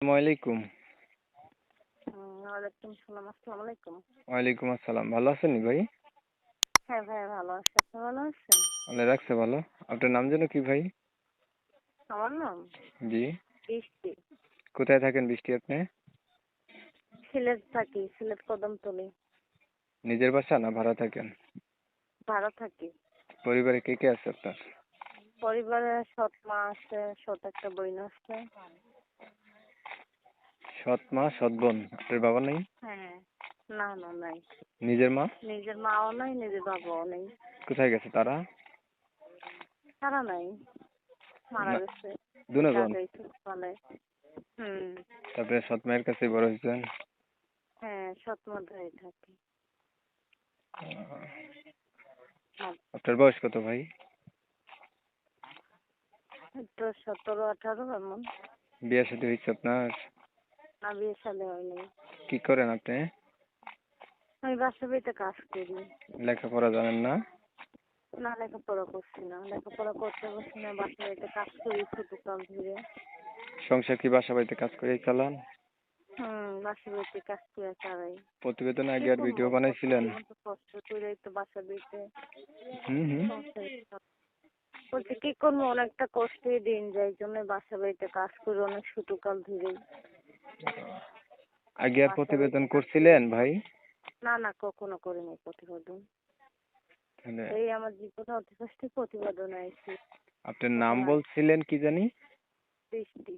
ওয়ালাইকুম। ওয়ালাইকুম সালাম। আসসালামু আলাইকুম। ওয়ালাইকুম আসসালাম। ভালো আছেন ভাই? হ্যাঁ ভাই, ভালো আছি। আপনি ভালো আছেন? আল্লাহ রাখছে ভালো। আপনার নাম যেন কি ভাই? আমার নাম জি। বৃষ্টি। কোথায় থাকেন বৃষ্টি আপনি? সিলেট থাকি, সিলেট কদমতলী। নিজের বাসা না ভাড়া থাকেন? ভাড়া থাকি। পরিবারে কে কে আছে আপনার? পরিবারে সৎ মা আছে, সৎ একটা বোন আছে। সৎ মা, সৎ বোন। আপনার বাবা নেই? হ্যাঁ। না না, নাই। নিজের মা? নিজের মাও নাই, নিজের বাবাও নেই। কোথায় গেছে তারা? তারা নাই, মারা না, গেছে। দুজন। আগেই ছোটবেলায়। হুম। তারপরে সৎ মায়ের কাছে বড় হয়েছেন? হ্যাঁ, সৎ মা ধরে থাকি। আপনার বয়স কত ভাই? তো 17-18 এমন। বিয়ে শাদী হয়েছে আপনার? না, বিয়ে শাদী হয়নি। কি করেন আপনি? আমি বাসা বাড়িতে কাজ করি। লেখাপড়া জানেন না? না, লেখাপড়া করছি না, লেখাপড়া করতে বসছি না, বাসা বাড়িতে কাজ করি ছোটকাল ধরে। সংসার কি বাসা বাড়িতে কাজ করেই চালান? বাসা বাড়িতে কাজ করে চালাই। প্রতিবেদনে কি আগে আর করবো, ভিডিও কষ্ট বানাইছিলেন? জীবন তো কষ্ট করেই তো বাসা বাড়িতে হুম। সংসার বলছি কি করবো, অনেকটা কষ্টে দিন যায়, জন্য বাসা বাড়িতে কাজ করি অনেক ছোটকাল ধরেই। আগে আর বাসা বাড়িতে প্রতিবেদন কাজ করছিলেন ভাই? না না, কখনো করিনি প্রতিবেদন। তাহলে এই আমার জীবনে অতি কষ্টে প্রতিবেদন আইছি। আপনার নাম তখন আইছি বলছিলেন কি জানি? বৃষ্টি।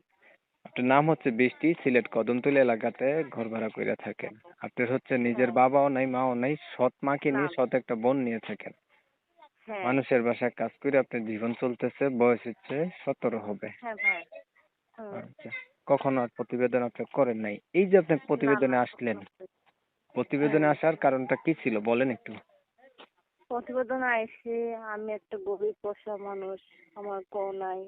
আপনার নাম হচ্ছে বৃষ্টি, সিলেট কদমতলী এলাকাতে ঘর ভাড়া করে থাকেন। আপনার হচ্ছে নিজের হ্যাঁ। বাবাও নাই, মাও নাই, সৎ মাকে না নিয়ে না। সৎ একটা বোন নিয়ে থাকেন। হ্যাঁ। মানুষের বাসায় কাজ করে আপনার জীবন চলতেছে, বয়স হচ্ছে 17 হবে। হ্যাঁ ভাই। হুম। আচ্ছা, কখনো আর প্রতিবেদন আপনি করেন নাই। এই যে আপনি না না, প্রতিবেদনে আসলেন, কখনো করিনি। প্রতিবেদনে হুম। আসার কারণটা কি ছিল বলেন একটু। প্রতিবেদন আইসি, আমি একটা গরিব পোষা মানুষ, আমার কেউ নাই।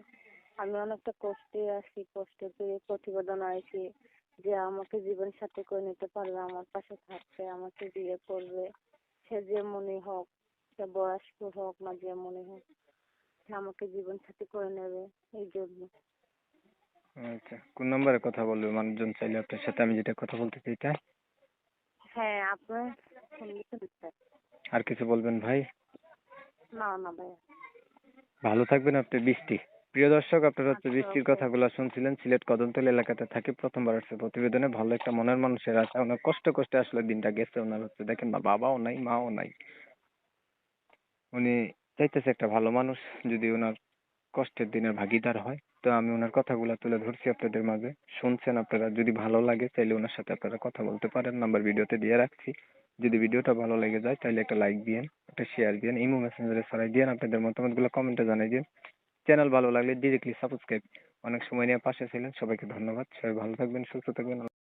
আমি অনেকটা কষ্টে আছি, কষ্টে পেয়ে প্রতিবেদন আইসি যে আমাকে জীবন সাথী করে নিতে পারবে, আমার পাশে থাকবে, আমাকে বিয়ে করবে। সে যে মনে হোক, সে বয়স্ক হোক না যে মনে হোক, সে আমাকে জীবন সাথী করে নেবে, এই জন্য। আচ্ছা, কোন নম্বরে কথা বলবে মানুষজন চাইলে আপনার সাথে আমি যেটা কথা বলতে চাই তাই? হ্যাঁ, আপনার শুনতে স্যার। আর কিছু বলবেন ভাই? না না ভাইয়া। ভালো থাকবেন আপনি বৃষ্টি। প্রিয় দর্শক, আপনারা হচ্ছে আচ্ছা, বৃষ্টির ওকে। কথাগুলো শুনছিলেন। সিলেট কদমতলী এলাকাতে থাকি, প্রথমবার আসছে প্রতিবেদনে। ভালো একটা মনের মানুষের আশা, অনেক কষ্ট কষ্টে আসলে দিনটা গেছে ওনার। হচ্ছে দেখেন না, বাবাও নাই, মাও নাই। উনি চাইতেছে একটা ভালো মানুষ যদি ওনার কষ্টের দিনের ভাগিদার হয়। তো আমি ওনার কথাগুলো তুলে ধরছি আপনাদের মাঝে, শুনছেন আপনারা। যদি ভালো লাগে তাহলে ওনার সাথে আপনারা কথা বলতে পারেন, নাম্বার ভিডিওতে দিয়ে রাখছি। যদি ভিডিওটা ভালো লেগে যায় তাহলে একটা লাইক দিয়েন, একটা শেয়ার দিয়েন, ইমো মেসেঞ্জারে ছড়াই দিয়েন, আপনাদের মতামতগুলো কমেন্টে জানাই দিন। চ্যানেল ভালো লাগলে ডিরেক্টলি সাবস্ক্রাইব। অনেক সময় নিয়ে পাশে ছিলেন, সবাইকে ধন্যবাদ। সবাই ভালো থাকবেন, সুস্থ থাকবেন।